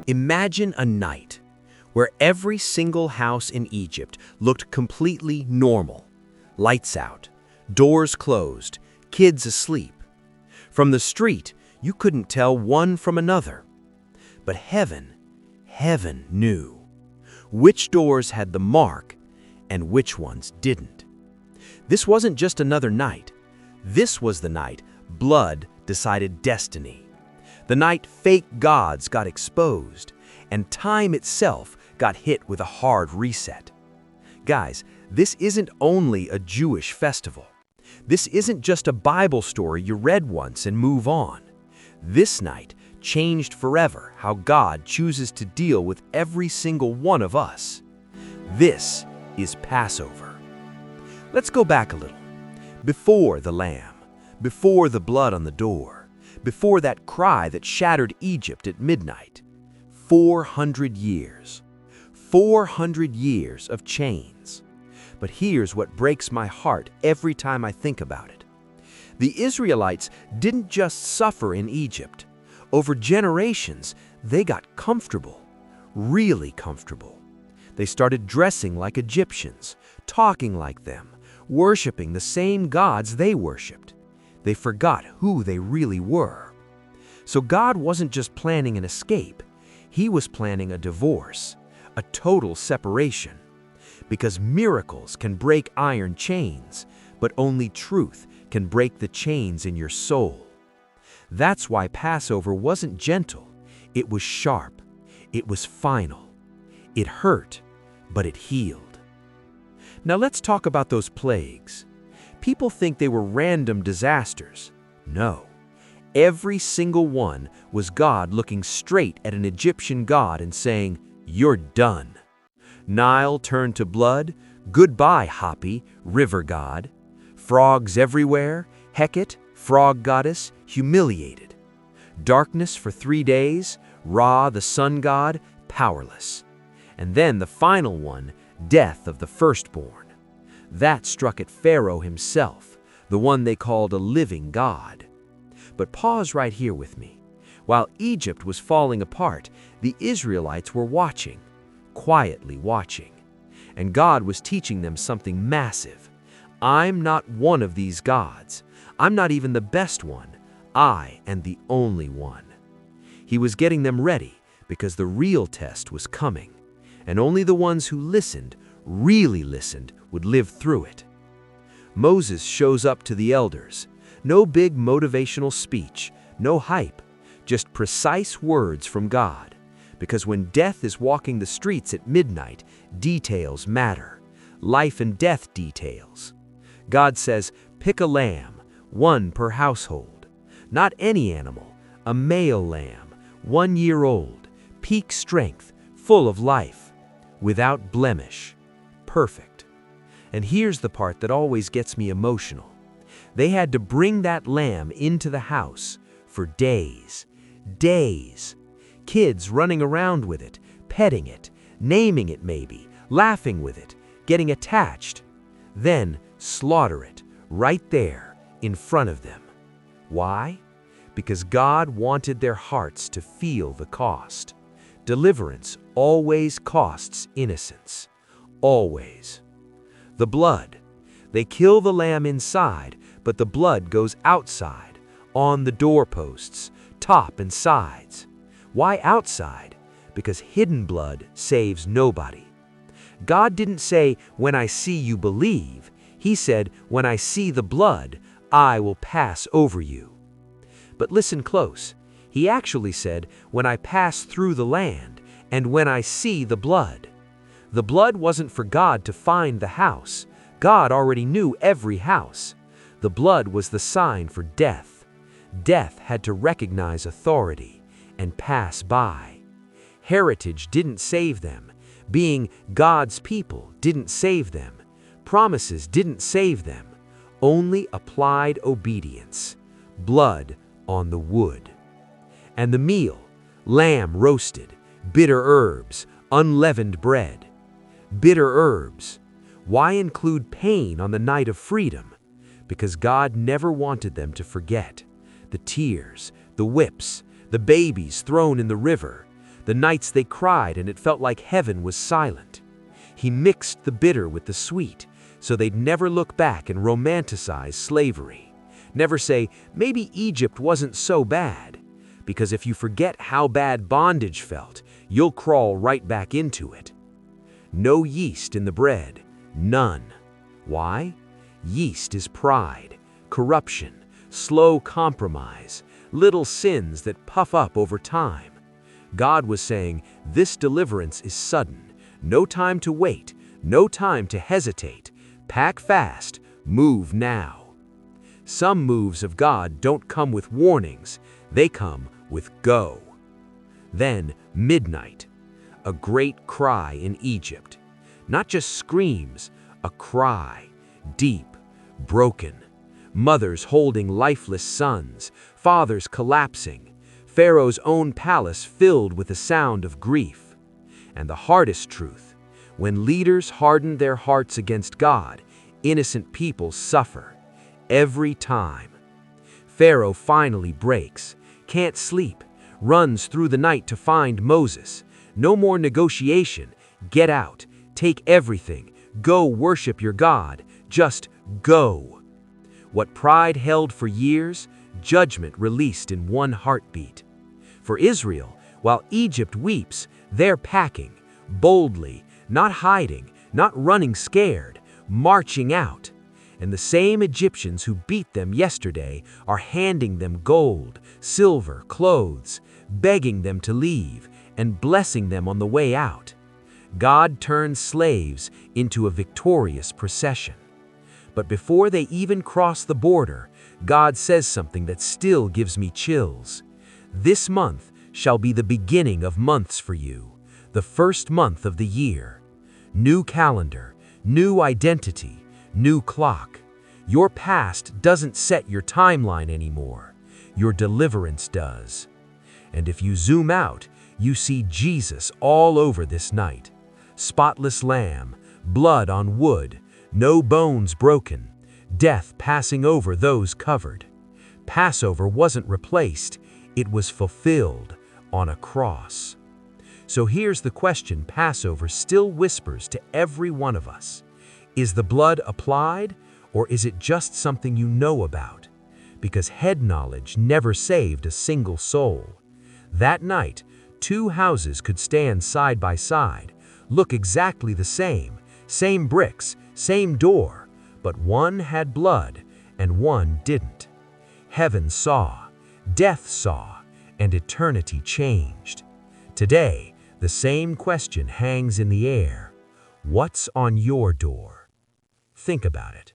Imagine a night where every single house in Egypt looked completely normal. Lights out, doors closed, kids asleep. From the street, you couldn't tell one from another. But heaven knew which doors had the mark and which ones didn't. This wasn't just another night. This was the night blood decided destiny. The night fake gods got exposed and time itself got hit with a hard reset. Guys, this isn't only a Jewish festival. This isn't just a Bible story you read once and move on. This night changed forever how God chooses to deal with every single one of us. This is Passover. Let's go back a little. Before the lamb, before the blood on the door, before that cry that shattered Egypt at midnight. 400 years. 400 years of chains. But here's what breaks my heart every time I think about it. The Israelites didn't just suffer in Egypt. Over generations, they got comfortable, really comfortable. They started dressing like Egyptians, talking like them, worshiping the same gods they worshiped. They forgot who they really were. So God wasn't just planning an escape. He was planning a divorce, a total separation. Because miracles can break iron chains, but only truth can break the chains in your soul. That's why Passover wasn't gentle. It was sharp. It was final. It hurt, but it healed. Now let's talk about those plagues. People think they were random disasters. No. Every single one was God looking straight at an Egyptian god and saying, "You're done." Nile turned to blood. Goodbye, Hapi, river god. Frogs everywhere. Hecate, frog goddess, humiliated. Darkness for 3 days. Ra, the sun god, powerless. And then the final one, death of the firstborn. That struck at Pharaoh himself, the one they called a living god. But pause right here with me. While Egypt was falling apart, the Israelites were watching, quietly watching. And God was teaching them something massive. I'm not one of these gods. I'm not even the best one. I am the only one. He was getting them ready because the real test was coming. And only the ones who listened, really listened, would live through it. Moses shows up to the elders. No big motivational speech, no hype, just precise words from God. Because when death is walking the streets at midnight, details matter. Life and death details. God says, pick a lamb, one per household. Not any animal, a male lamb, 1 year old, peak strength, full of life, without blemish, perfect. And here's the part that always gets me emotional. They had to bring that lamb into the house for days. Days. Kids running around with it, petting it, naming it maybe, laughing with it, getting attached. Then slaughter it right there in front of them. Why? Because God wanted their hearts to feel the cost. Deliverance always costs innocence. Always. The blood. They kill the lamb inside, but the blood goes outside, on the doorposts, top and sides. Why outside? Because hidden blood saves nobody. God didn't say, when I see you believe. He said, when I see the blood, I will pass over you. But listen close. He actually said, when I pass through the land, and when I see the blood. The blood wasn't for God to find the house. God already knew every house. The blood was the sign for death. Death had to recognize authority and pass by. Heritage didn't save them. Being God's people didn't save them. Promises didn't save them. Only applied obedience. Blood on the wood. And the meal, lamb roasted, bitter herbs, unleavened bread. Bitter herbs. Why include pain on the night of freedom? Because God never wanted them to forget. The tears, the whips, the babies thrown in the river, The nights they cried and it felt like heaven was silent. He mixed the bitter with the sweet, so they'd never look back and romanticize slavery. Never say, maybe Egypt wasn't so bad. Because if you forget how bad bondage felt, you'll crawl right back into it. No yeast in the bread, none. Why? Yeast is pride, corruption, slow compromise, little sins that puff up over time. God was saying, this deliverance is sudden. No time to wait, no time to hesitate. Pack fast, move now. Some moves of God don't come with warnings, they come with go. Then midnight, a great cry in Egypt. Not just screams, a cry, deep, broken. Mothers holding lifeless sons, fathers collapsing, Pharaoh's own palace filled with the sound of grief. And the hardest truth, when leaders harden their hearts against God, innocent people suffer. Every time. Pharaoh finally breaks, can't sleep, runs through the night to find Moses. No more negotiation. Get out, take everything, go worship your God, just go. What pride held for years, judgment released in one heartbeat. For Israel, while Egypt weeps, they're packing, boldly, not hiding, not running scared, marching out. And the same Egyptians who beat them yesterday are handing them gold, silver, clothes, begging them to leave, and blessing them on the way out. God turns slaves into a victorious procession. But before they even cross the border, God says something that still gives me chills. This month shall be the beginning of months for you, the first month of the year. New calendar, new identity, new clock. Your past doesn't set your timeline anymore. Your deliverance does. And if you zoom out, you see Jesus all over this night. Spotless lamb, blood on wood, no bones broken, death passing over those covered. Passover wasn't replaced, it was fulfilled on a cross. So here's the question Passover still whispers to every one of us. Is the blood applied, or is it just something you know about? Because head knowledge never saved a single soul. That night, two houses could stand side by side, look exactly the same bricks, same door, but one had blood and one didn't. Heaven saw, death saw, and eternity changed. Today, the same question hangs in the air. What's on your door? Think about it.